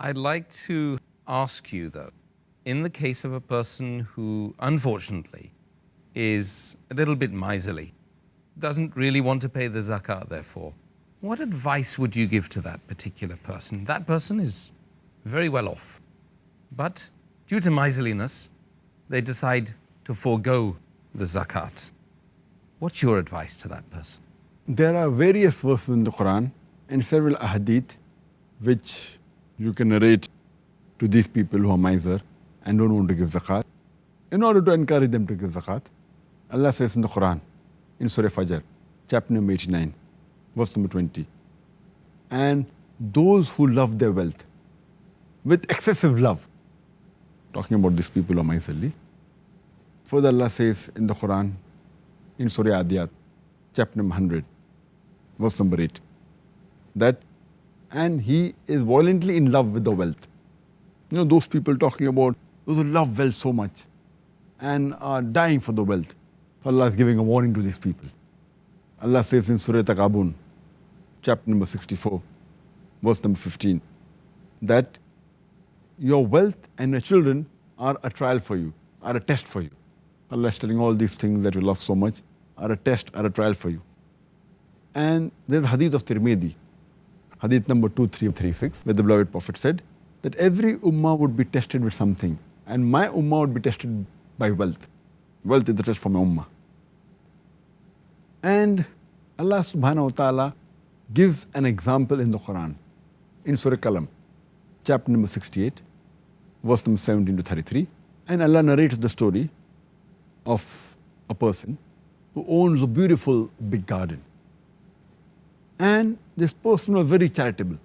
I'd like to ask you, though, in the case of a person who, unfortunately, is a little bit miserly, doesn't really want to pay the zakat, therefore, what advice would you give to that particular person? That person is very well off, but due to miserliness, they decide to forego the zakat. What's your advice to that person? There are various verses in the Quran and several ahadith which you can narrate to these people who are miser and don't want to give zakat in order to encourage them to give zakat. Allah says in the Quran, in Surah Fajr, chapter number 89, verse number 20, and those who love their wealth with excessive love, talking about these people who are miserly. Further, Allah says in the Quran, in Surah Adiyat, chapter number 100, verse number 8, that and he is violently in love with the wealth. You know, those people talking about those who love wealth so much and are dying for the wealth. So Allah is giving a warning to these people. Allah says in Surah Taghabun, chapter number 64, verse number 15, that your wealth and your children are a trial for you, are a test for you. Allah is telling all these things that you love so much are a test, are a trial for you. And there's hadith of Tirmidhi, hadith number 2336, where the beloved Prophet said that every ummah would be tested with something, and my ummah would be tested by wealth. Wealth is the test for my ummah. And Allah subhanahu wa ta'ala gives an example in the Quran, in Surah Qalam, chapter number 68, verse number 17 to 33. And Allah narrates the story of a person who owns a beautiful big garden. And this person was very charitable.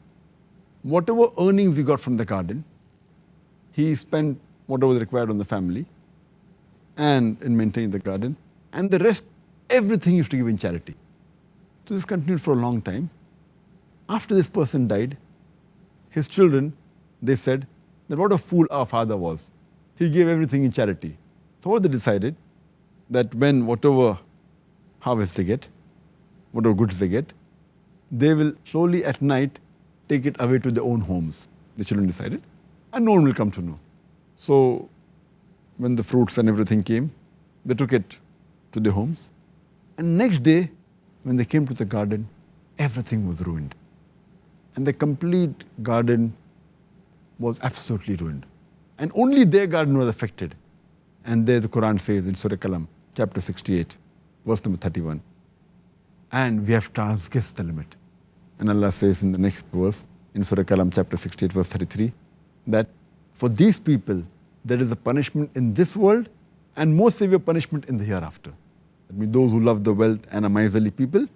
Whatever earnings he got from the garden, he spent whatever was required on the family and in maintaining the garden. And the rest, everything he used to give in charity. So this continued for a long time. After this person died, his children, they said that what a fool our father was. He gave everything in charity. So what they decided, that when whatever harvest they get, whatever goods they get, they will slowly at night take it away to their own homes. The children decided, and no one will come to know. So when the fruits and everything came, they took it to their homes. And next day, when they came to the garden, everything was ruined. And the complete garden was absolutely ruined. And only their garden was affected. And there the Quran says in Surah Qalam, chapter 68, verse number 31, and we have transgressed the limit. And Allah says in the next verse, in Surah Qalam, chapter 68, verse 33, that for these people, there is a punishment in this world and more severe punishment in the hereafter. That means those who love the wealth and are miserly people,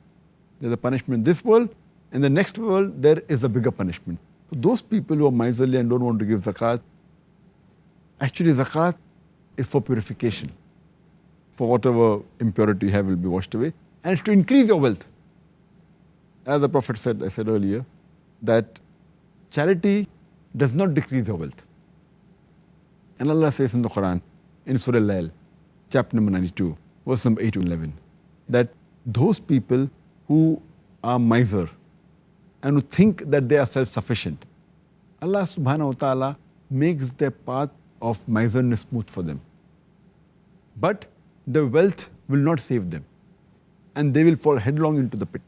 there's a punishment in this world. In the next world, there is a bigger punishment. So those people who are miserly and don't want to give zakat, actually zakat is for purification. For whatever impurity you have will be washed away. And it's to increase your wealth. As the Prophet said, I said earlier, that charity does not decrease your wealth. And Allah says in the Quran, in Surah Al-Layl, chapter number 92, verse number 8 to 11, that those people who are miser and who think that they are self-sufficient, Allah subhanahu wa ta'ala makes their path of miserness smooth for them. But the wealth will not save them. And they will fall headlong into the pit.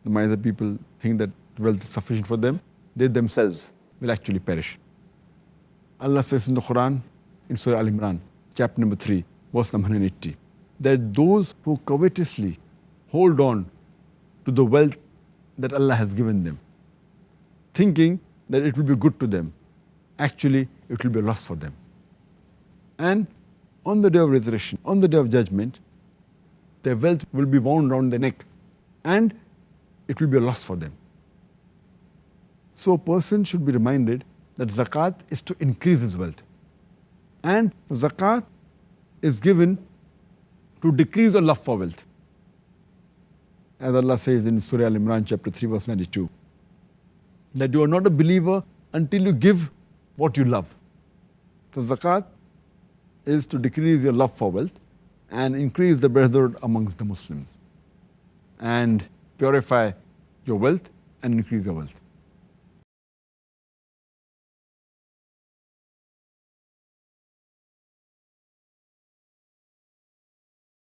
The miser people think that wealth is sufficient for them. They themselves will actually perish. Allah says in the Quran, in Surah Al-Imran, chapter number 3, verse number 180, that those who covetously hold on to the wealth that Allah has given them, thinking that it will be good to them, actually it will be a loss for them. And on the day of resurrection, on the day of judgment, their wealth will be wound around their neck and it will be a loss for them. So a person should be reminded that zakat is to increase his wealth. And zakat is given to decrease the love for wealth. As Allah says in Surah Al-Imran chapter 3 verse 92, that you are not a believer until you give what you love. So zakat is to decrease your love for wealth and increase the brotherhood amongst the Muslims and purify your wealth and increase your wealth.